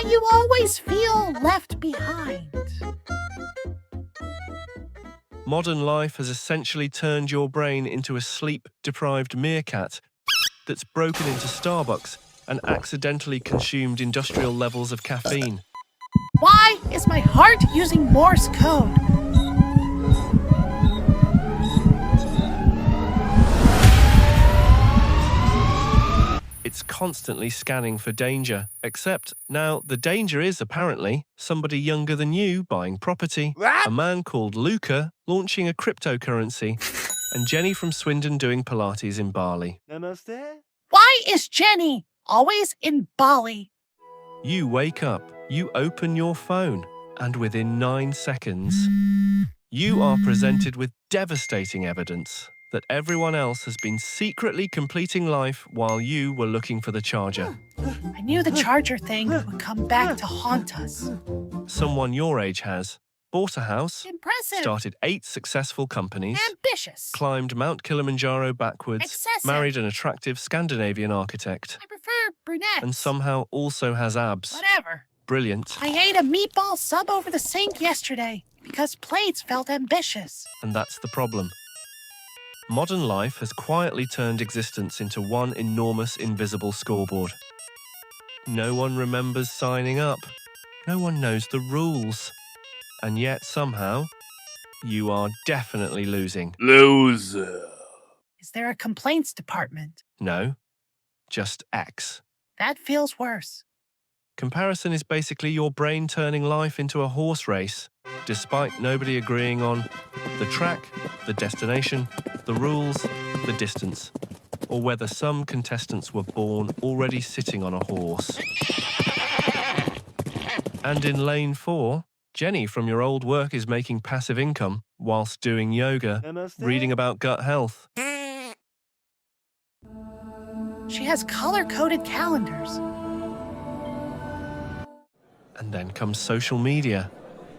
Why you always feel left behind. Modern life has essentially turned your brain into a sleep-deprived meerkat that's broken into Starbucks and accidentally consumed industrial levels of caffeine. Why is my heart using Morse code? It's constantly scanning for danger, except now the danger is apparently somebody younger than you buying property, a man called Luca launching a cryptocurrency, and Jenny from Swindon doing Pilates in Bali. Namaste. Why is Jenny always in Bali? You wake up, you open your phone, and within 9 seconds, you are presented with devastating evidence that everyone else has been secretly completing life while you were looking for the charger. I knew the charger thing would come back to haunt us. Someone your age has bought a house, Impressive. started 8 successful companies, Ambitious. climbed Mount Kilimanjaro backwards, Excessive. married an attractive Scandinavian architect, I prefer brunettes. and somehow also has abs. Whatever. Brilliant. I ate a meatball sub over the sink yesterday because plates felt ambitious. And that's the problem. Modern life has quietly turned existence into one enormous invisible scoreboard. No one remembers signing up. No one knows the rules. And yet somehow, you are definitely losing. Loser. Is there a complaints department? No, just X. That feels worse. Comparison is basically your brain turning life into a horse race, despite nobody agreeing on the track, the destination, the rules, the distance, or whether some contestants were born already sitting on a horse. And in lane 4, Jenny from your old work is making passive income whilst doing yoga, Namaste. reading about gut health. She has color-coded calendars. And then comes social media,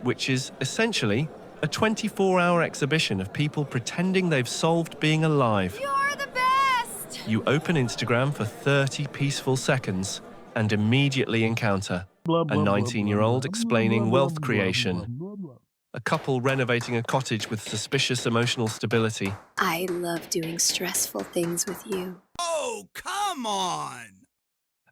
which is essentially a 24-hour exhibition of people pretending they've solved being alive. You're the best! You open Instagram for 30 peaceful seconds and immediately encounter a 19-year-old explaining wealth creation, a couple renovating a cottage with suspicious emotional stability, I love doing stressful things with you. Oh, come on!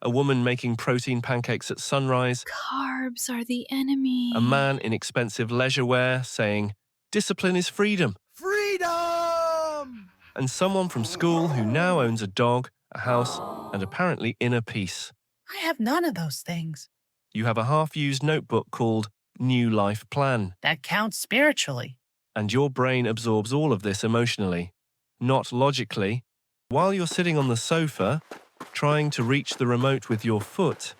a woman making protein pancakes at sunrise, Carbs are the enemy. a man in expensive leisure wear saying, "Discipline is freedom," Freedom! and someone from school who now owns a dog, a house, and apparently inner peace. I have none of those things. You have a half-used notebook called New Life Plan, That counts spiritually. and your brain absorbs all of this emotionally, not logically. While you're sitting on the sofa, trying to reach the remote with your foot,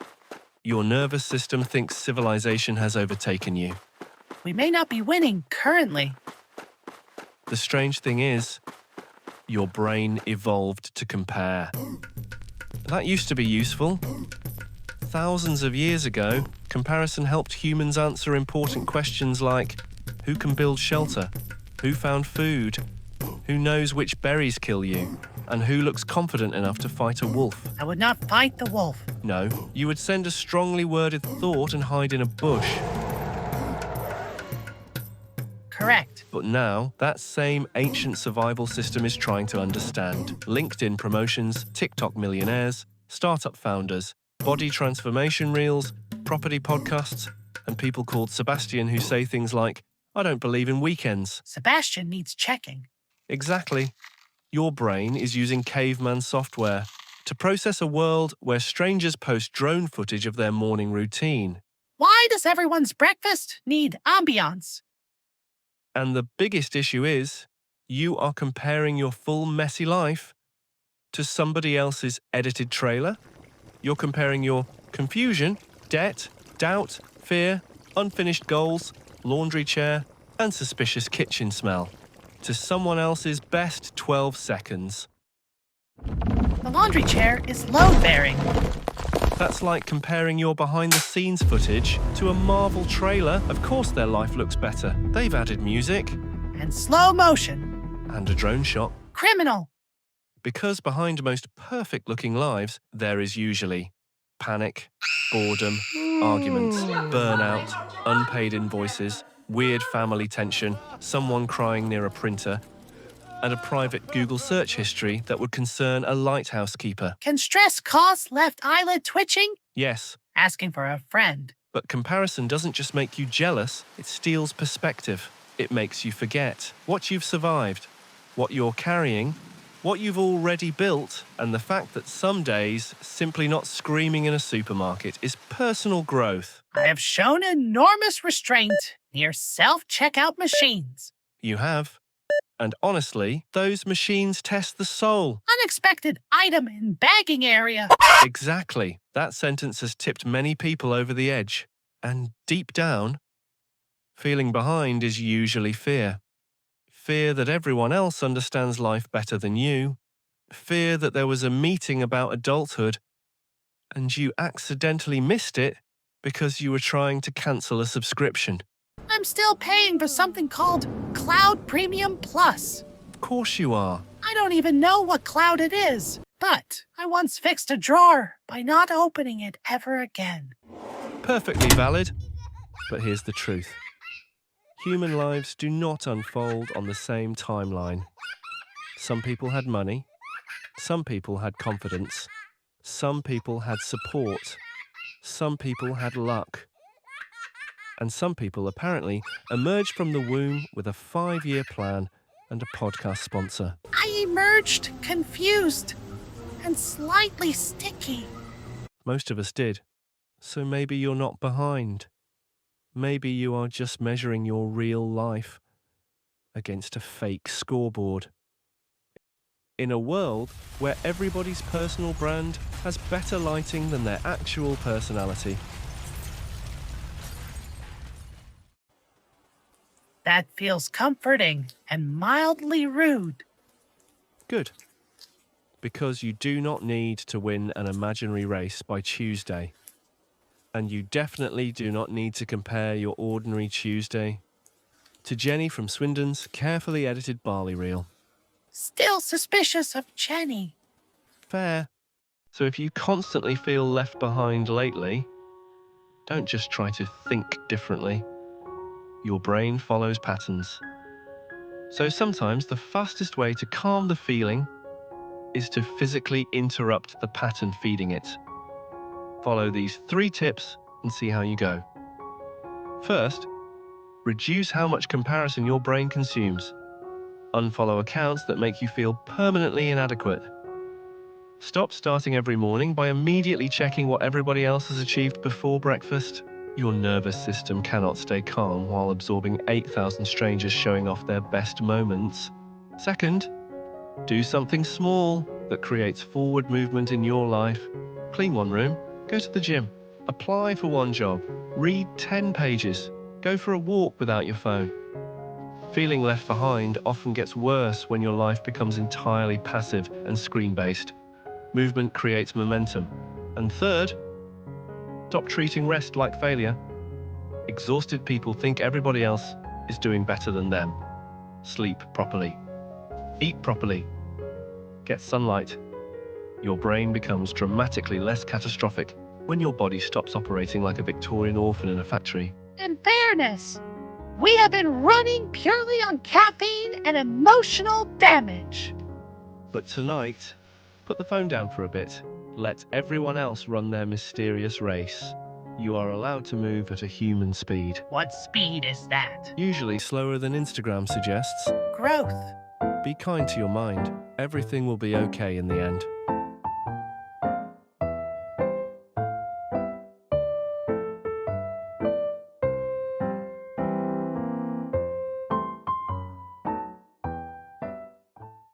your nervous system thinks civilization has overtaken you. We may not be winning currently. The strange thing is, your brain evolved to compare. That used to be useful. Thousands of years ago, comparison helped humans answer important questions like, who can build shelter? Who found food? Who knows which berries kill you? And who looks confident enough to fight a wolf? I would not fight the wolf. No, you would send a strongly worded thought and hide in a bush. Correct. But now, that same ancient survival system is trying to understand LinkedIn promotions, TikTok millionaires, startup founders, body transformation reels, property podcasts, and people called Sebastian who say things like, "I don't believe in weekends." Sebastian needs checking. Exactly. Your brain is using caveman software to process a world where strangers post drone footage of their morning routine. Why does everyone's breakfast need ambiance? And the biggest issue is, you are comparing your full messy life to somebody else's edited trailer. You're comparing your confusion, debt, doubt, fear, unfinished goals, laundry chair, and suspicious kitchen smell to someone else's best 12 seconds. The laundry chair is load-bearing. That's like comparing your behind-the-scenes footage to a Marvel trailer. Of course their life looks better. They've added music And slow motion. and a drone shot. Criminal. Because behind most perfect-looking lives, there is usually Panic, boredom, arguments, burnout, unpaid invoices, weird family tension, someone crying near a printer, and a private Google search history that would concern a lighthouse keeper. Can stress cause left eyelid twitching? Yes, Asking for a friend. but comparison doesn't just make you jealous, it steals perspective. It makes you forget what you've survived, what you're carrying, what you've already built, and the fact that some days simply not screaming in a supermarket is personal growth. I have shown enormous restraint near self-checkout machines. You have. And honestly, those machines test the soul. Unexpected item in bagging area. Exactly. That sentence has tipped many people over the edge. And deep down, feeling behind is usually fear. Fear that everyone else understands life better than you. Fear that there was a meeting about adulthood and you accidentally missed it because you were trying to cancel a subscription. I'm still paying for something called Cloud Premium Plus. Of course you are. I don't even know what cloud it is, but I once fixed a drawer by not opening it ever again. Perfectly valid. But here's the truth. Human lives do not unfold on the same timeline. Some people had money. Some people had confidence. Some people had support. Some people had luck. And some people apparently emerged from the womb with a 5-year plan and a podcast sponsor. I emerged confused and slightly sticky. Most of us did. So maybe you're not behind. Maybe you are just measuring your real life against a fake scoreboard. In a world where everybody's personal brand has better lighting than their actual personality. That feels comforting and mildly rude. Good. Because you do not need to win an imaginary race by Tuesday. And you definitely do not need to compare your ordinary Tuesday to Jenny from Swindon's carefully edited barley reel. Still suspicious of Jenny. Fair. So if you constantly feel left behind lately, don't just try to think differently. Your brain follows patterns. So sometimes the fastest way to calm the feeling is to physically interrupt the pattern feeding it. Follow these 3 tips and see how you go. First, reduce how much comparison your brain consumes. Unfollow accounts that make you feel permanently inadequate. Stop starting every morning by immediately checking what everybody else has achieved before breakfast. Your nervous system cannot stay calm while absorbing 8,000 strangers showing off their best moments. Second, do something small that creates forward movement in your life. Clean one room, go to the gym, apply for one job, read 10 pages, go for a walk without your phone. Feeling left behind often gets worse when your life becomes entirely passive and screen-based. Movement creates momentum. And third, stop treating rest like failure. Exhausted people think everybody else is doing better than them. Sleep properly. Eat properly. Get sunlight. Your brain becomes dramatically less catastrophic when your body stops operating like a Victorian orphan in a factory. In fairness, we have been running purely on caffeine and emotional damage. But tonight, put the phone down for a bit. Let everyone else run their mysterious race. You are allowed to move at a human speed. What speed is that? Usually slower than Instagram suggests. Growth. Be kind to your mind. Everything will be okay in the end.